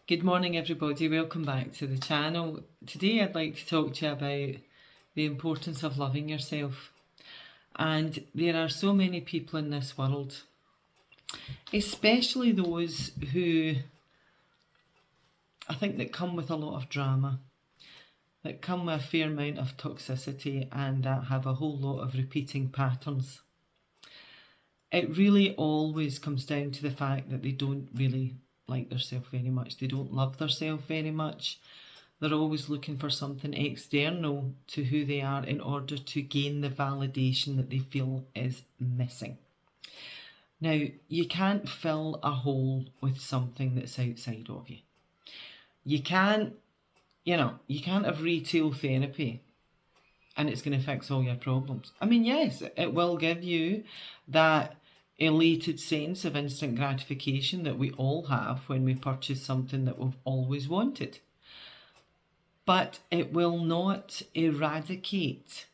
Good morning, everybody. Welcome back to the channel. Today, I'd like to talk to you about the importance of loving yourself. And there are so many people in this world, especially those who I think that come with a lot of drama, that come with a fair amount of toxicity, and that have a whole lot of repeating patterns. It really always comes down to the fact that they don't really like themselves very much. They don't love themselves very much. They're always looking for something external to who they are in order to gain the validation that they feel is missing. Now, you can't fill a hole with something that's outside of you. You can't have retail therapy and it's going to fix all your problems. I mean, yes, it will give you that elated sense of instant gratification that we all have when we purchase something that we've always wanted. But it will not eradicate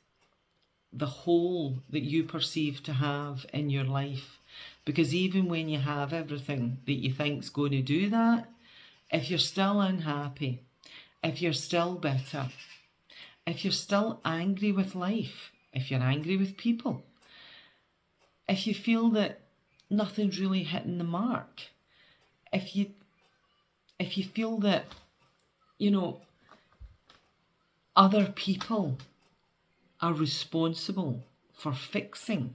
the hole that you perceive to have in your life. Because even when you have everything that you think's going to do that, if you're still unhappy, if you're still bitter, if you're still angry with life, if you're angry with people, if you feel that nothing's really hitting the mark, if you feel that, other people are responsible for fixing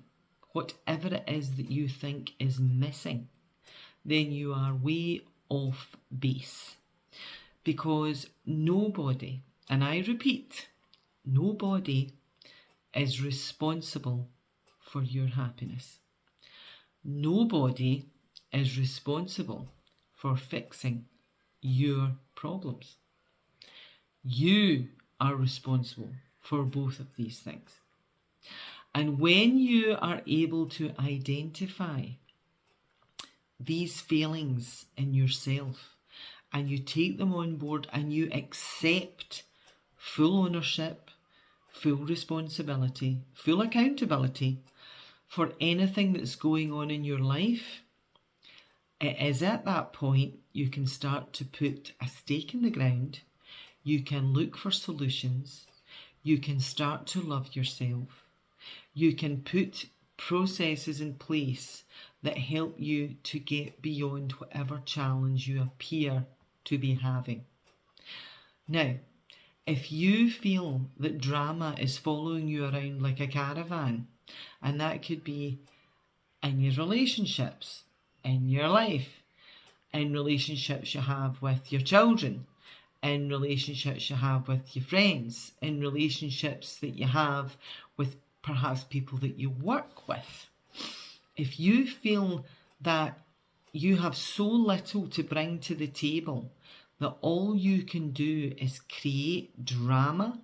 whatever it is that you think is missing, then you are way off base. Because nobody, and I repeat, nobody is responsible for your happiness. Nobody is responsible for fixing your problems. You are responsible for both of these things. And when you are able to identify these feelings in yourself and you take them on board and you accept full ownership, full responsibility, full accountability for anything that's going on in your life, it is at that point you can start to put a stake in the ground. You can look for solutions. You can start to love yourself. You can put processes in place that help you to get beyond whatever challenge you appear to be having. Now, if you feel that drama is following you around like a caravan, and that could be in your relationships, in your life, in relationships you have with your children, in relationships you have with your friends, in relationships that you have with perhaps people that you work with. If you feel that you have so little to bring to the table that all you can do is create drama,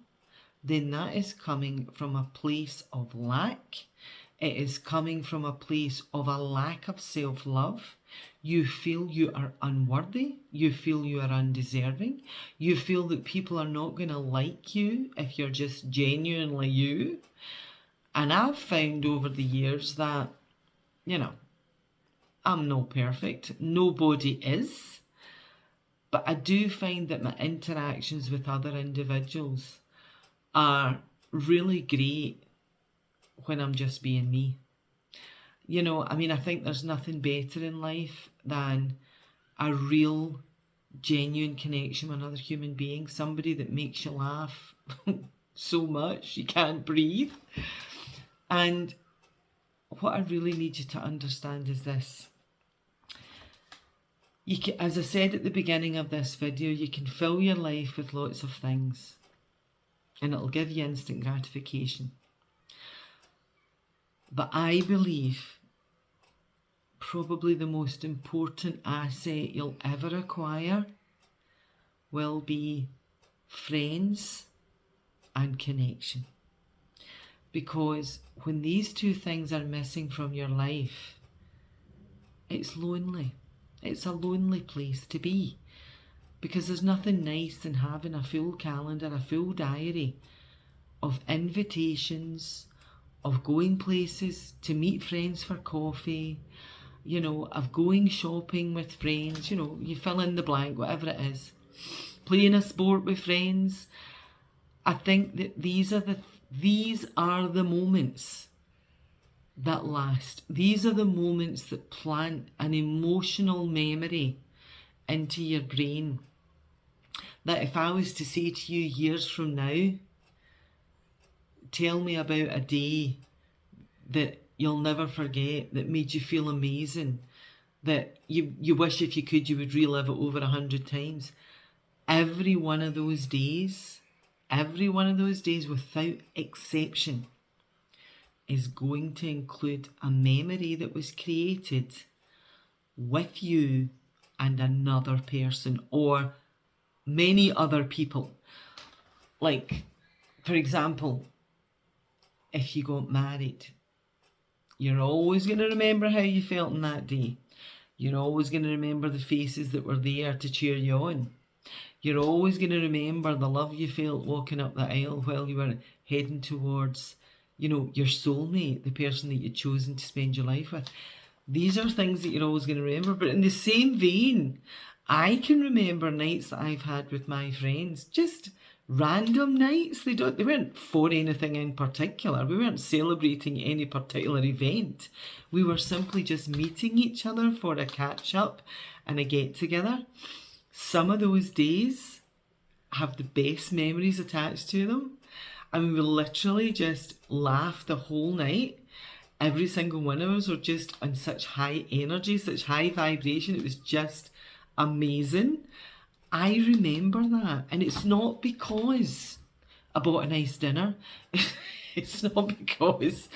then that is coming from a place of lack. It is coming from a place of a lack of self-love. You feel you are unworthy. You feel you are undeserving. You feel that people are not going to like you if you're just genuinely you. And I've found over the years that, I'm not perfect. Nobody is. But I do find that my interactions with other individuals are really great when I'm just being me. I think there's nothing better in life than a real, genuine connection with another human being, somebody that makes you laugh so much you can't breathe. And what I really need you to understand is this. As I said at the beginning of this video, you can fill your life with lots of things and it'll give you instant gratification. But I believe probably the most important asset you'll ever acquire will be friends and connection. Because when these two things are missing from your life, it's lonely. It's a lonely place to be. Because there's nothing nice than having a full calendar, a full diary of invitations, of going places to meet friends for coffee, of going shopping with friends, you fill in the blank, whatever it is, playing a sport with friends. I think that these are the moments that last. These are the moments that plant an emotional memory into your brain. That if I was to say to you years from now, tell me about a day that you'll never forget, that made you feel amazing, that you wish if you could you would relive it over 100 times. Every one of those days, without exception, is going to include a memory that was created with you and another person or many other people. Like, for example, if you got married, you're always going to remember how you felt on that day. You're always going to remember the faces that were there to cheer you on. You're always going to remember the love you felt walking up the aisle while you were heading towards, your soulmate, the person that you'd chosen to spend your life with. These are things that you're always going to remember. But in the same vein, I can remember nights that I've had with my friends, just random nights. They weren't for anything in particular. We weren't celebrating any particular event. We were simply just meeting each other for a catch up and a get together. Some of those days have the best memories attached to them. And we will literally just laugh the whole night. Every single one of us were just on such high energy, such high vibration. It was just amazing. I remember that. And it's not because I bought a nice dinner. It's not because,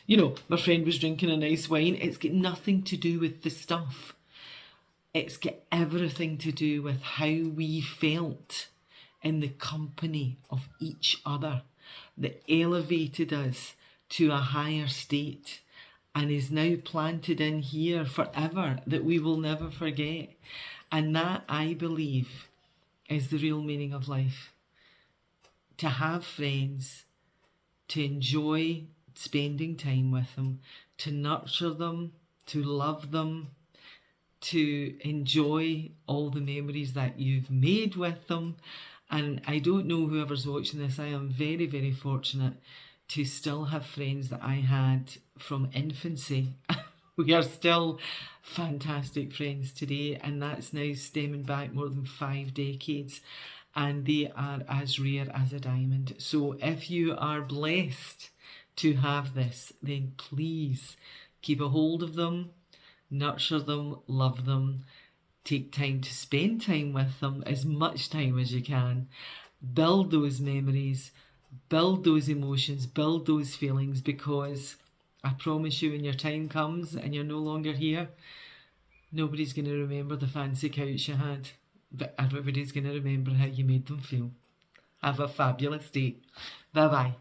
my friend was drinking a nice wine. It's got nothing to do with the stuff. It's got everything to do with how we felt in the company of each other that elevated us to a higher state and is now planted in here forever, that we will never forget. And that, I believe, is the real meaning of life. To have friends, to enjoy spending time with them, to nurture them, to love them, to enjoy all the memories that you've made with them. And I don't know whoever's watching this, I am very, very fortunate to still have friends that I had from infancy. We are still fantastic friends today, and that's now stemming back more than 5 decades, and they are as rare as a diamond. So if you are blessed to have this, then please keep a hold of them, nurture them, love them, take time to spend time with them, as much time as you can. Build those memories, build those emotions, build those feelings, because I promise you, when your time comes and you're no longer here, nobody's going to remember the fancy couch you had, but everybody's going to remember how you made them feel. Have a fabulous day. Bye bye.